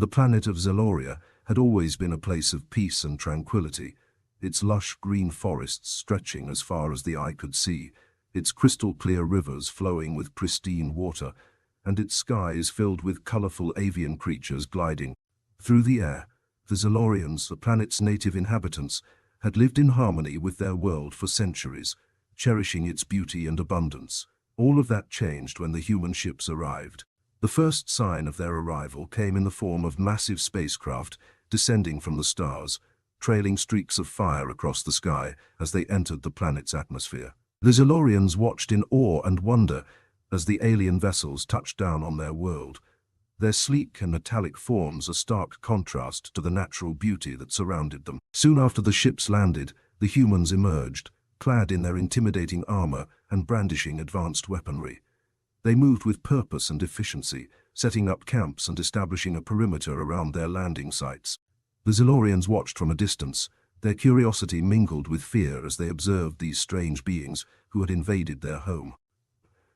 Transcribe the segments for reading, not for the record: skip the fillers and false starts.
The planet of Zeloria had always been a place of peace and tranquility, its lush green forests stretching as far as the eye could see, its crystal-clear rivers flowing with pristine water, and its skies filled with colorful avian creatures gliding through the air. The Zelorians, the planet's native inhabitants, had lived in harmony with their world for centuries, cherishing its beauty and abundance. All of that changed when the human ships arrived. The first sign of their arrival came in the form of massive spacecraft descending from the stars, trailing streaks of fire across the sky as they entered the planet's atmosphere. The Zelorians watched in awe and wonder as the alien vessels touched down on their world, their sleek and metallic forms a stark contrast to the natural beauty that surrounded them. Soon after the ships landed, the humans emerged, clad in their intimidating armor and brandishing advanced weaponry. They moved with purpose and efficiency, setting up camps and establishing a perimeter around their landing sites. The Zelorians watched from a distance, their curiosity mingled with fear as they observed these strange beings who had invaded their home.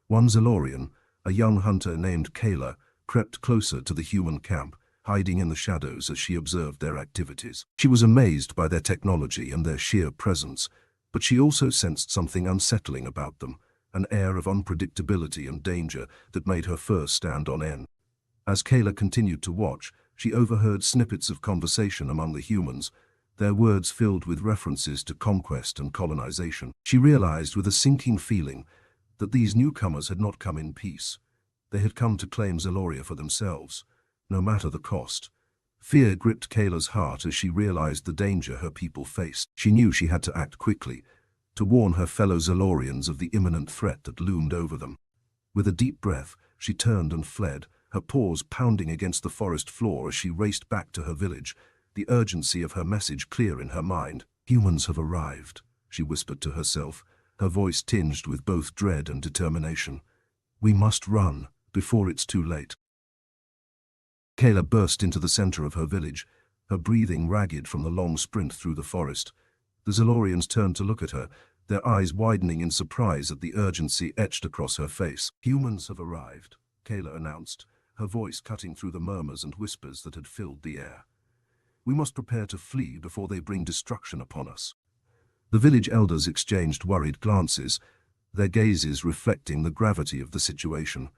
One Zelorian, a young hunter named Kayla, crept closer to the human camp, hiding in the shadows as she observed their activities. She was amazed by their technology and their sheer presence, but she also sensed something unsettling about them, an air of unpredictability and danger that made her fur stand on end. As Kayla continued to watch, she overheard snippets of conversation among the humans, their words filled with references to conquest and colonization. She realized with a sinking feeling that these newcomers had not come in peace. They had come to claim Zeloria for themselves, no matter the cost. Fear gripped Kayla's heart as she realized the danger her people faced. She knew she had to act quickly, to warn her fellow Zelorians of the imminent threat that loomed over them. With a deep breath, she turned and fled, her paws pounding against the forest floor as she raced back to her village, the urgency of her message clear in her mind. "Humans have arrived," she whispered to herself, her voice tinged with both dread and determination. "We must run before it's too late." Kayla burst into the center of her village, her breathing ragged from the long sprint through the forest. The Zelorians turned to look at her, their eyes widening in surprise at the urgency etched across her face. "Humans have arrived," Kayla announced, her voice cutting through the murmurs and whispers that had filled the air. "We must prepare to flee before they bring destruction upon us." The village elders exchanged worried glances, their gazes reflecting the gravity of the situation.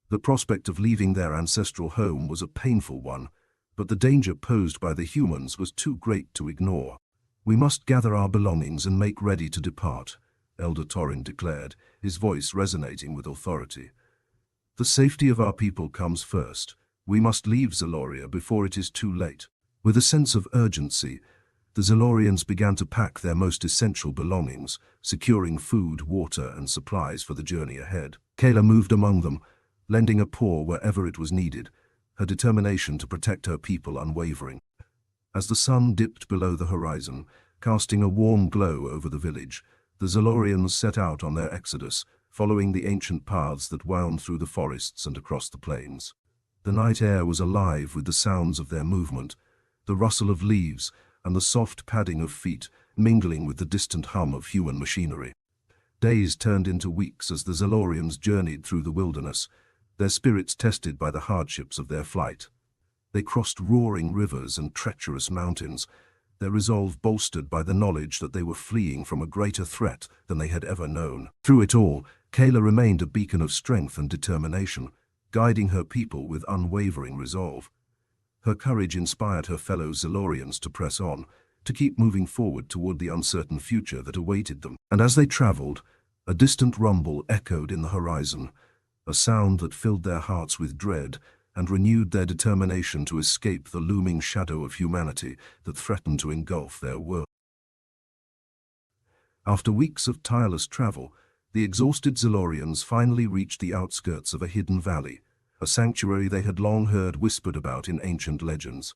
The prospect of leaving their ancestral home was a painful one, but the danger posed by the humans was too great to ignore. "We must gather our belongings and make ready to depart," Elder Torin declared, his voice resonating with authority. "The safety of our people comes first. We must leave Zeloria before it is too late." With a sense of urgency, the Zelorians began to pack their most essential belongings, securing food, water, and supplies for the journey ahead. Kayla moved among them, lending a paw wherever it was needed, her determination to protect her people unwavering. As the sun dipped below the horizon, casting a warm glow over the village, the Zelorians set out on their exodus, following the ancient paths that wound through the forests and across the plains. The night air was alive with the sounds of their movement, the rustle of leaves and the soft padding of feet mingling with the distant hum of human machinery. Days turned into weeks as the Zelorians journeyed through the wilderness, their spirits tested by the hardships of their flight. They crossed roaring rivers and treacherous mountains, their resolve bolstered by the knowledge that they were fleeing from a greater threat than they had ever known. Through it all, Kayla remained a beacon of strength and determination, guiding her people with unwavering resolve. Her courage inspired her fellow Zelorians to press on, to keep moving forward toward the uncertain future that awaited them. And as they traveled, a distant rumble echoed in the horizon, a sound that filled their hearts with dread and renewed their determination to escape the looming shadow of humanity that threatened to engulf their world. After weeks of tireless travel, the exhausted Zelorians finally reached the outskirts of a hidden valley, a sanctuary they had long heard whispered about in ancient legends.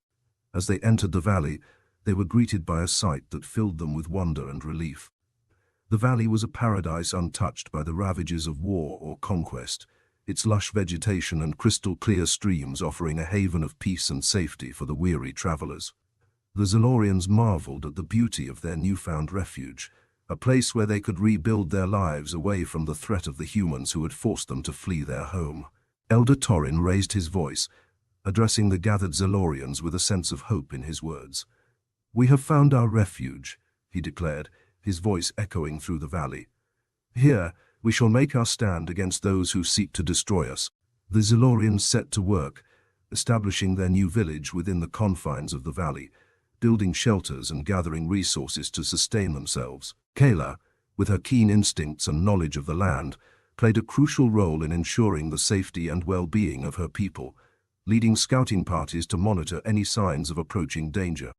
As they entered the valley, they were greeted by a sight that filled them with wonder and relief. The valley was a paradise untouched by the ravages of war or conquest, its lush vegetation and crystal-clear streams offering a haven of peace and safety for the weary travelers. The Zelorians marveled at the beauty of their newfound refuge, a place where they could rebuild their lives away from the threat of the humans who had forced them to flee their home. Elder Torin raised his voice, addressing the gathered Zalorians with a sense of hope in his words. "We have found our refuge," he declared, his voice echoing through the valley. "Here, we shall make our stand against those who seek to destroy us." The Zalorians set to work, establishing their new village within the confines of the valley, building shelters and gathering resources to sustain themselves. Kayla, with her keen instincts and knowledge of the land, played a crucial role in ensuring the safety and well-being of her people, leading scouting parties to monitor any signs of approaching danger.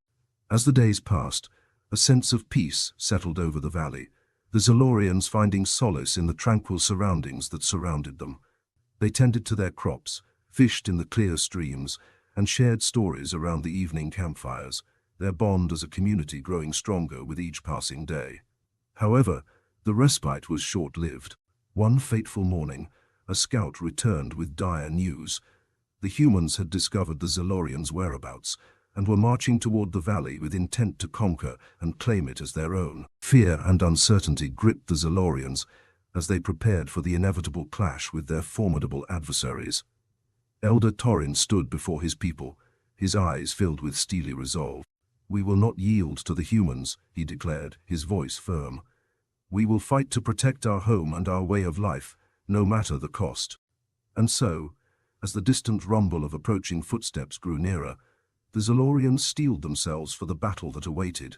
As the days passed, a sense of peace settled over the valley, the Zalorians finding solace in the tranquil surroundings that surrounded them. They tended to their crops, fished in the clear streams, and shared stories around the evening campfires, their bond as a community growing stronger with each passing day. However, the respite was short-lived. One fateful morning, a scout returned with dire news. The humans had discovered the Zalorians' whereabouts and were marching toward the valley with intent to conquer and claim it as their own. Fear and uncertainty gripped the Zalorians as they prepared for the inevitable clash with their formidable adversaries. Elder Torin stood before his people, his eyes filled with steely resolve. "We will not yield to the humans," he declared, his voice firm. "We will fight to protect our home and our way of life, no matter the cost." And so, as the distant rumble of approaching footsteps grew nearer, the Zalorians steeled themselves for the battle that awaited,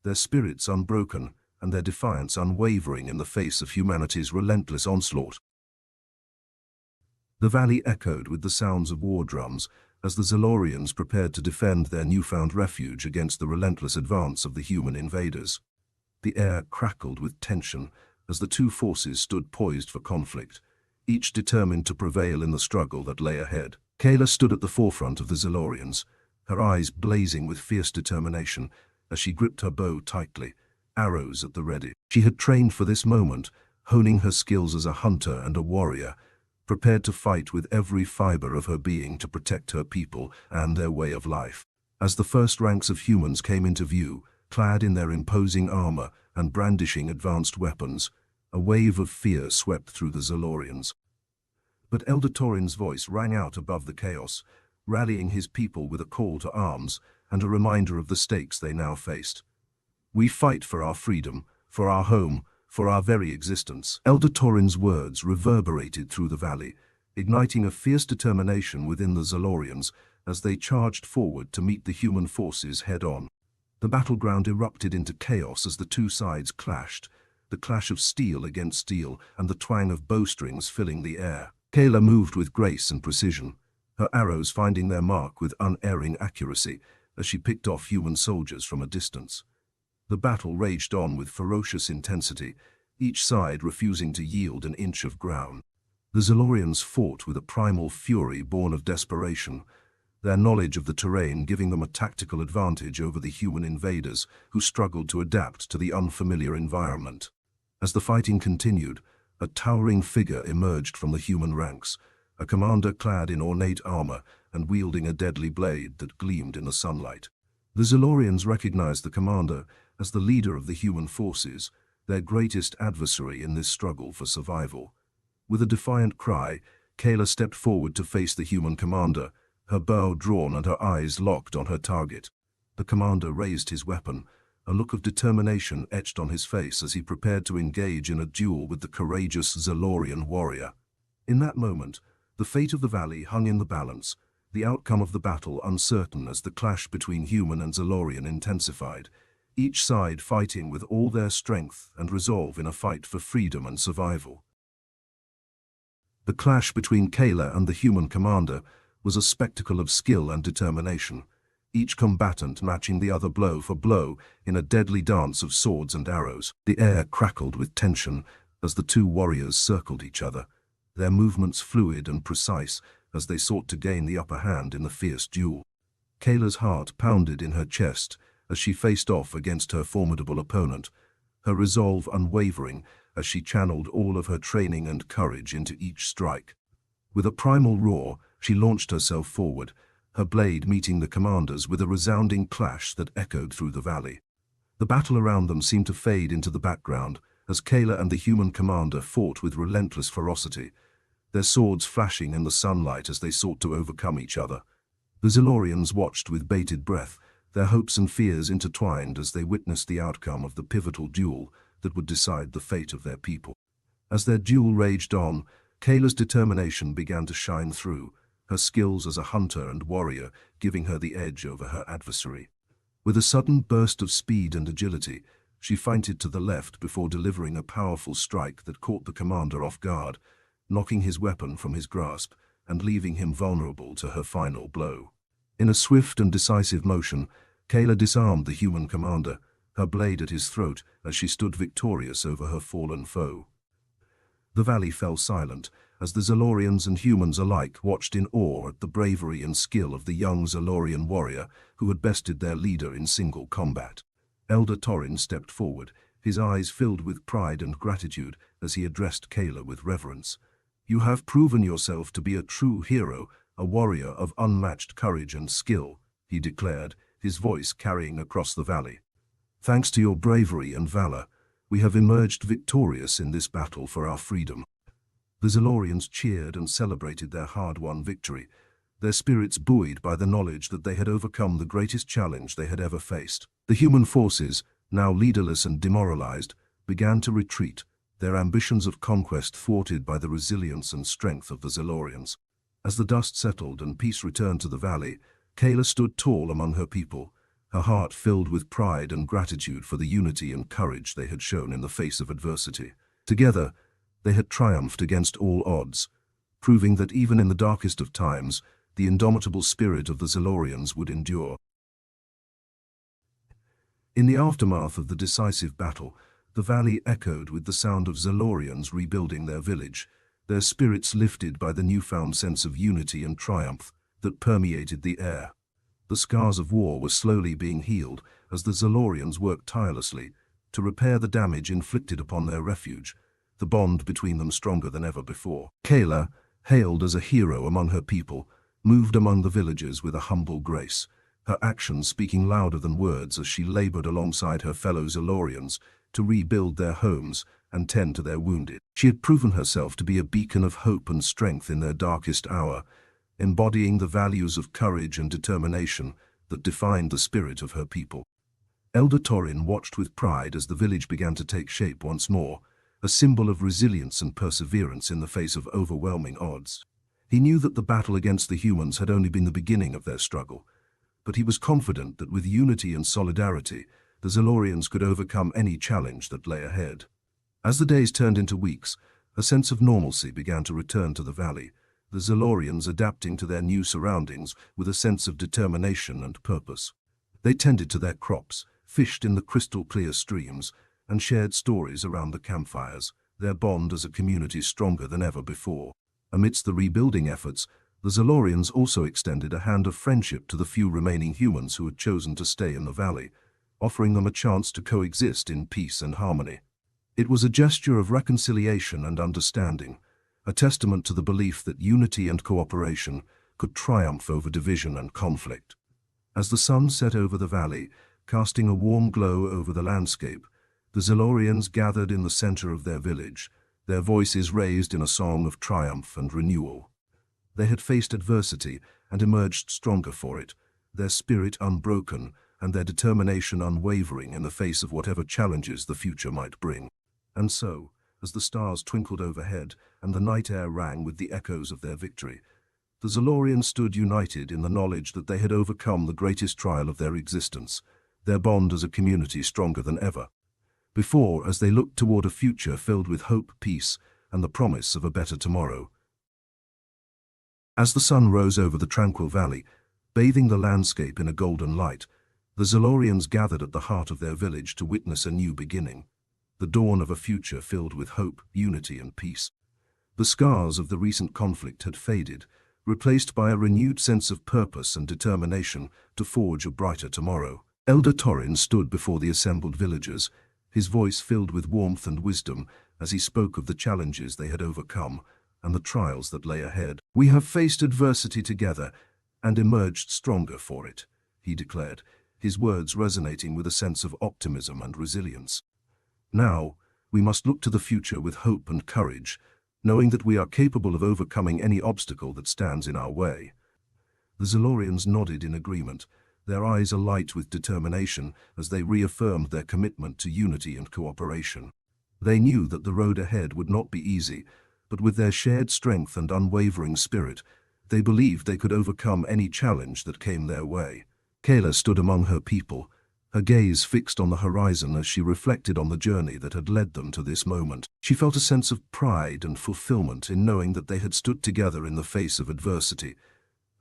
their spirits unbroken and their defiance unwavering in the face of humanity's relentless onslaught. The valley echoed with the sounds of war drums as the Zalorians prepared to defend their newfound refuge against the relentless advance of the human invaders. The air crackled with tension as the two forces stood poised for conflict, each determined to prevail in the struggle that lay ahead. Kayla stood at the forefront of the Zalorians, her eyes blazing with fierce determination as she gripped her bow tightly, arrows at the ready. She had trained for this moment, honing her skills as a hunter and a warrior, prepared to fight with every fiber of her being to protect her people and their way of life. As the first ranks of humans came into view, clad in their imposing armor and brandishing advanced weapons, a wave of fear swept through the Zalorians. But Elder Torin's voice rang out above the chaos, rallying his people with a call to arms and a reminder of the stakes they now faced. "We fight for our freedom, for our home, for our very existence." Elder Torin's words reverberated through the valley, igniting a fierce determination within the Zalorians as they charged forward to meet the human forces head-on. The battleground erupted into chaos as the two sides clashed, the clash of steel against steel and the twang of bowstrings filling the air. Kayla moved with grace and precision, her arrows finding their mark with unerring accuracy as she picked off human soldiers from a distance. The battle raged on with ferocious intensity, each side refusing to yield an inch of ground. The Zalorians fought with a primal fury born of desperation, their knowledge of the terrain giving them a tactical advantage over the human invaders who struggled to adapt to the unfamiliar environment. As the fighting continued, a towering figure emerged from the human ranks, a commander clad in ornate armor and wielding a deadly blade that gleamed in the sunlight. The Zalorians recognized the commander as the leader of the human forces, their greatest adversary in this struggle for survival. With a defiant cry, Kayla stepped forward to face the human commander, her bow drawn and her eyes locked on her target. The commander raised his weapon, a look of determination etched on his face as he prepared to engage in a duel with the courageous Zalorian warrior. In that moment, the fate of the valley hung in the balance, the outcome of the battle uncertain as the clash between human and Zalorian intensified, each side fighting with all their strength and resolve in a fight for freedom and survival. The clash between Kayla and the human commander was a spectacle of skill and determination, each combatant matching the other blow for blow in a deadly dance of swords and arrows. The air crackled with tension as the two warriors circled each other, their movements fluid and precise as they sought to gain the upper hand in the fierce duel. Kayla's heart pounded in her chest as she faced off against her formidable opponent, her resolve unwavering as she channeled all of her training and courage into each strike. With a primal roar, she launched herself forward, her blade meeting the commander's with a resounding clash that echoed through the valley. The battle around them seemed to fade into the background as Kayla and the human commander fought with relentless ferocity, their swords flashing in the sunlight as they sought to overcome each other. The Zilorians watched with bated breath, their hopes and fears intertwined as they witnessed the outcome of the pivotal duel that would decide the fate of their people. As their duel raged on, Kayla's determination began to shine through, her skills as a hunter and warrior giving her the edge over her adversary. With a sudden burst of speed and agility, she feinted to the left before delivering a powerful strike that caught the commander off guard, knocking his weapon from his grasp and leaving him vulnerable to her final blow. In a swift and decisive motion, Kayla disarmed the human commander, her blade at his throat as she stood victorious over her fallen foe. The valley fell silent as the Zilorians and humans alike watched in awe at the bravery and skill of the young Zilorian warrior who had bested their leader in single combat. Elder Torin stepped forward, his eyes filled with pride and gratitude as he addressed Kayla with reverence. "You have proven yourself to be a true hero, a warrior of unmatched courage and skill," he declared, his voice carrying across the valley. "Thanks to your bravery and valor, we have emerged victorious in this battle for our freedom." The Zilorians cheered and celebrated their hard-won victory, their spirits buoyed by the knowledge that they had overcome the greatest challenge they had ever faced. The human forces, now leaderless and demoralized, began to retreat, their ambitions of conquest thwarted by the resilience and strength of the Zilorians. As the dust settled and peace returned to the valley, Kayla stood tall among her people, her heart filled with pride and gratitude for the unity and courage they had shown in the face of adversity. Together, they had triumphed against all odds, proving that even in the darkest of times, the indomitable spirit of the Zilorians would endure. In the aftermath of the decisive battle, the valley echoed with the sound of Zilorians rebuilding their village, their spirits lifted by the newfound sense of unity and triumph that permeated the air. The scars of war were slowly being healed as the Zilorians worked tirelessly to repair the damage inflicted upon their refuge, the bond between them stronger than ever before. Kayla, hailed as a hero among her people, moved among the villagers with a humble grace, her actions speaking louder than words as she labored alongside her fellow Zilorians to rebuild their homes and tend to their wounded. She had proven herself to be a beacon of hope and strength in their darkest hour, embodying the values of courage and determination that defined the spirit of her people. Elder Torin watched with pride as the village began to take shape once more, a symbol of resilience and perseverance in the face of overwhelming odds. He knew that the battle against the humans had only been the beginning of their struggle, but he was confident that with unity and solidarity, the Zilorians could overcome any challenge that lay ahead. As the days turned into weeks, a sense of normalcy began to return to the valley, the Zilorians adapting to their new surroundings with a sense of determination and purpose. They tended to their crops, fished in the crystal-clear streams, and shared stories around the campfires, their bond as a community stronger than ever before. Amidst the rebuilding efforts, the Zilorians also extended a hand of friendship to the few remaining humans who had chosen to stay in the valley, offering them a chance to coexist in peace and harmony. It was a gesture of reconciliation and understanding, a testament to the belief that unity and cooperation could triumph over division and conflict. As the sun set over the valley, casting a warm glow over the landscape, the Zilorians gathered in the center of their village, their voices raised in a song of triumph and renewal. They had faced adversity and emerged stronger for it, their spirit unbroken and their determination unwavering in the face of whatever challenges the future might bring. And so, as the stars twinkled overhead and the night air rang with the echoes of their victory, the Zilorians stood united in the knowledge that they had overcome the greatest trial of their existence, their bond as a community stronger than ever before, as they looked toward a future filled with hope, peace, and the promise of a better tomorrow. As the sun rose over the tranquil valley, bathing the landscape in a golden light, the Zilorians gathered at the heart of their village to witness a new beginning, the dawn of a future filled with hope, unity, and peace. The scars of the recent conflict had faded, replaced by a renewed sense of purpose and determination to forge a brighter tomorrow. Elder Torin stood before the assembled villagers, his voice filled with warmth and wisdom as he spoke of the challenges they had overcome and the trials that lay ahead. "We have faced adversity together and emerged stronger for it," he declared, his words resonating with a sense of optimism and resilience. "Now, we must look to the future with hope and courage, knowing that we are capable of overcoming any obstacle that stands in our way." The Zalorians nodded in agreement, their eyes alight with determination as they reaffirmed their commitment to unity and cooperation. They knew that the road ahead would not be easy, but with their shared strength and unwavering spirit, they believed they could overcome any challenge that came their way. Kayla stood among her people, her gaze fixed on the horizon as she reflected on the journey that had led them to this moment. She felt a sense of pride and fulfillment in knowing that they had stood together in the face of adversity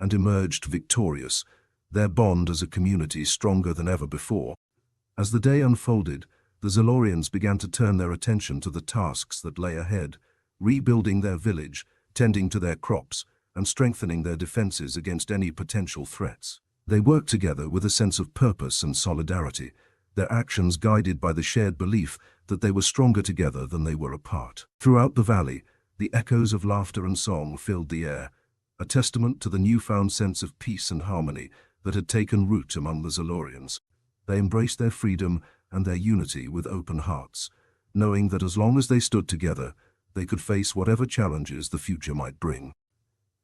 and emerged victorious, their bond as a community stronger than ever before. As the day unfolded, the Zalorians began to turn their attention to the tasks that lay ahead, rebuilding their village, tending to their crops, and strengthening their defenses against any potential threats. They worked together with a sense of purpose and solidarity, their actions guided by the shared belief that they were stronger together than they were apart. Throughout the valley, the echoes of laughter and song filled the air, a testament to the newfound sense of peace and harmony that had taken root among the Zalorians. They embraced their freedom and their unity with open hearts, knowing that as long as they stood together, they could face whatever challenges the future might bring.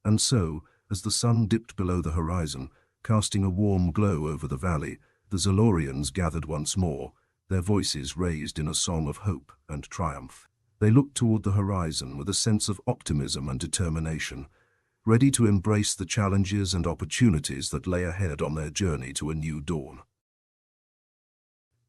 And so, as the sun dipped below the horizon, casting a warm glow over the valley, the Zalorians gathered once more, their voices raised in a song of hope and triumph. They looked toward the horizon with a sense of optimism and determination, ready to embrace the challenges and opportunities that lay ahead on their journey to a new dawn.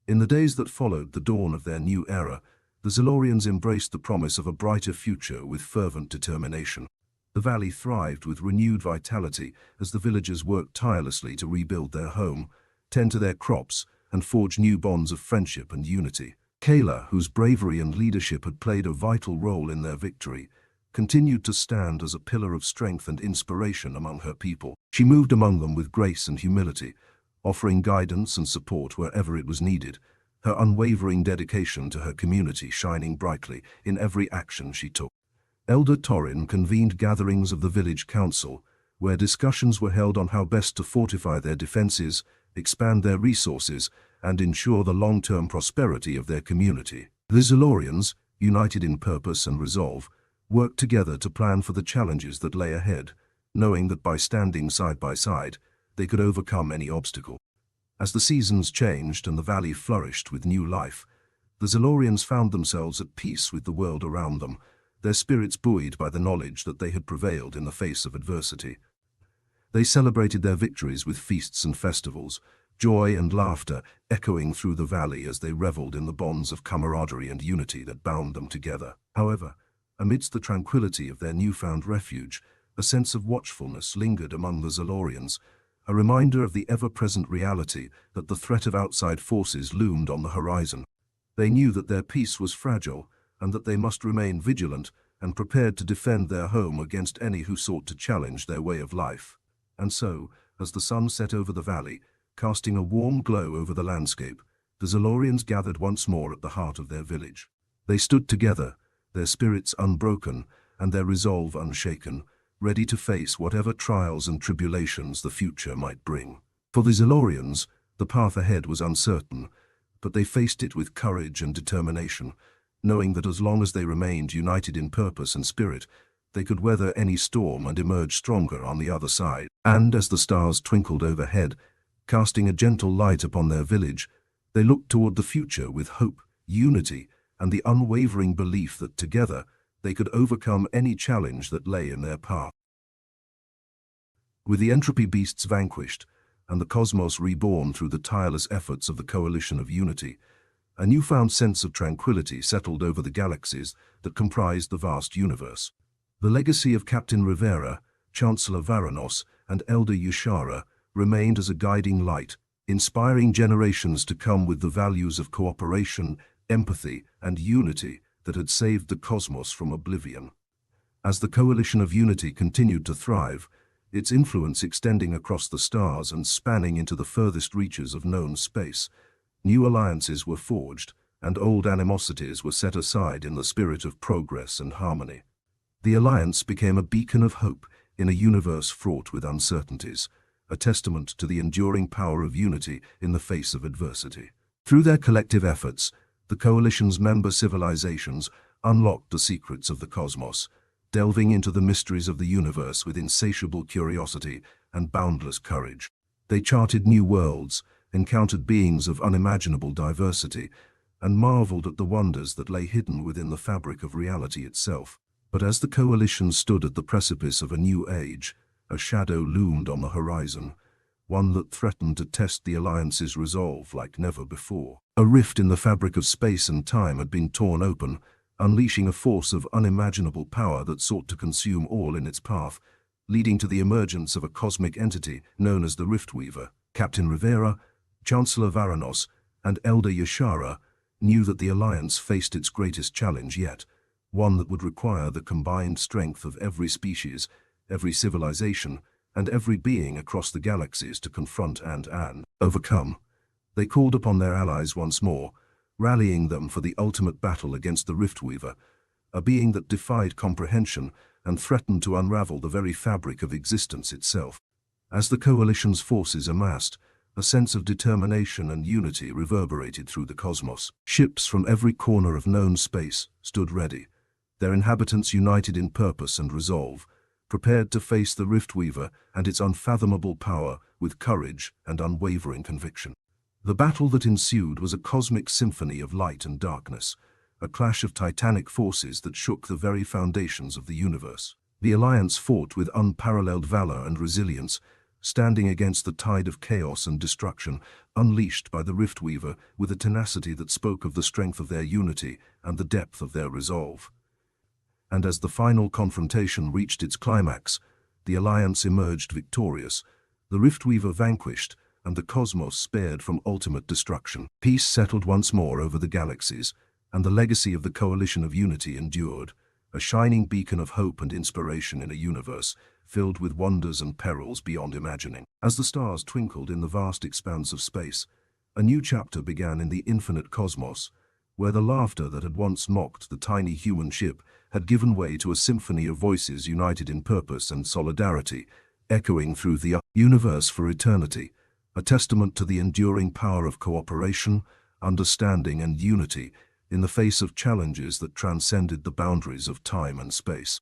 In the days that followed the dawn of their new era, the Zalorians embraced the promise of a brighter future with fervent determination. The valley thrived with renewed vitality as the villagers worked tirelessly to rebuild their home, tend to their crops, and forge new bonds of friendship and unity. Kayla, whose bravery and leadership had played a vital role in their victory, continued to stand as a pillar of strength and inspiration among her people. She moved among them with grace and humility, offering guidance and support wherever it was needed, her unwavering dedication to her community shining brightly in every action she took. Elder Torin convened gatherings of the village council, where discussions were held on how best to fortify their defenses, expand their resources, and ensure the long-term prosperity of their community. The Zalorians, united in purpose and resolve, worked together to plan for the challenges that lay ahead, knowing that by standing side by side, they could overcome any obstacle. As the seasons changed and the valley flourished with new life, the Zalorians found themselves at peace with the world around them, their spirits buoyed by the knowledge that they had prevailed in the face of adversity. They celebrated their victories with feasts and festivals, joy and laughter echoing through the valley as they reveled in the bonds of camaraderie and unity that bound them together. However, amidst the tranquility of their newfound refuge, a sense of watchfulness lingered among the Zalorians, a reminder of the ever-present reality that the threat of outside forces loomed on the horizon. They knew that their peace was fragile, and that they must remain vigilant and prepared to defend their home against any who sought to challenge their way of life. And so, as the sun set over the valley, casting a warm glow over the landscape, the Zalorians gathered once more at the heart of their village. They stood together, their spirits unbroken and their resolve unshaken, ready to face whatever trials and tribulations the future might bring. For the Zalorians, the path ahead was uncertain, but they faced it with courage and determination, knowing that as long as they remained united in purpose and spirit, they could weather any storm and emerge stronger on the other side. And as the stars twinkled overhead, casting a gentle light upon their village, they looked toward the future with hope, unity, and the unwavering belief that together they could overcome any challenge that lay in their path. With the entropy beasts vanquished, and the cosmos reborn through the tireless efforts of the Coalition of Unity, a newfound sense of tranquility settled over the galaxies that comprised the vast universe. The legacy of Captain Rivera, Chancellor Varanos, and Elder Yushara remained as a guiding light, inspiring generations to come with the values of cooperation, empathy, and unity that had saved the cosmos from oblivion. As the Coalition of Unity continued to thrive, its influence extending across the stars and spanning into the furthest reaches of known space, new alliances were forged, and old animosities were set aside in the spirit of progress and harmony. The alliance became a beacon of hope in a universe fraught with uncertainties, a testament to the enduring power of unity in the face of adversity. Through their collective efforts, the Coalition's member civilizations unlocked the secrets of the cosmos, delving into the mysteries of the universe with insatiable curiosity and boundless courage. They charted new worlds, encountered beings of unimaginable diversity, and marveled at the wonders that lay hidden within the fabric of reality itself. But as the coalition stood at the precipice of a new age, a shadow loomed on the horizon, one that threatened to test the Alliance's resolve like never before. A rift in the fabric of space and time had been torn open, unleashing a force of unimaginable power that sought to consume all in its path, leading to the emergence of a cosmic entity known as the Riftweaver. Captain Rivera, Chancellor Varanos, and Elder Yashara knew that the Alliance faced its greatest challenge yet, one that would require the combined strength of every species, every civilization, and every being across the galaxies to confront and overcome. They called upon their allies once more, rallying them for the ultimate battle against the Riftweaver, a being that defied comprehension and threatened to unravel the very fabric of existence itself. As the coalition's forces amassed, a sense of determination and unity reverberated through the cosmos. Ships from every corner of known space stood ready, their inhabitants united in purpose and resolve, prepared to face the Riftweaver and its unfathomable power with courage and unwavering conviction. The battle that ensued was a cosmic symphony of light and darkness, a clash of titanic forces that shook the very foundations of the universe. The Alliance fought with unparalleled valor and resilience, standing against the tide of chaos and destruction unleashed by the Riftweaver with a tenacity that spoke of the strength of their unity and the depth of their resolve. And as the final confrontation reached its climax, the Alliance emerged victorious, the Riftweaver vanquished, and the cosmos spared from ultimate destruction. Peace settled once more over the galaxies, and the legacy of the Coalition of Unity endured, a shining beacon of hope and inspiration in a universe filled with wonders and perils beyond imagining. As the stars twinkled in the vast expanse of space, a new chapter began in the infinite cosmos, where the laughter that had once mocked the tiny human ship had given way to a symphony of voices united in purpose and solidarity, echoing through the universe for eternity, a testament to the enduring power of cooperation, understanding, and unity in the face of challenges that transcended the boundaries of time and space.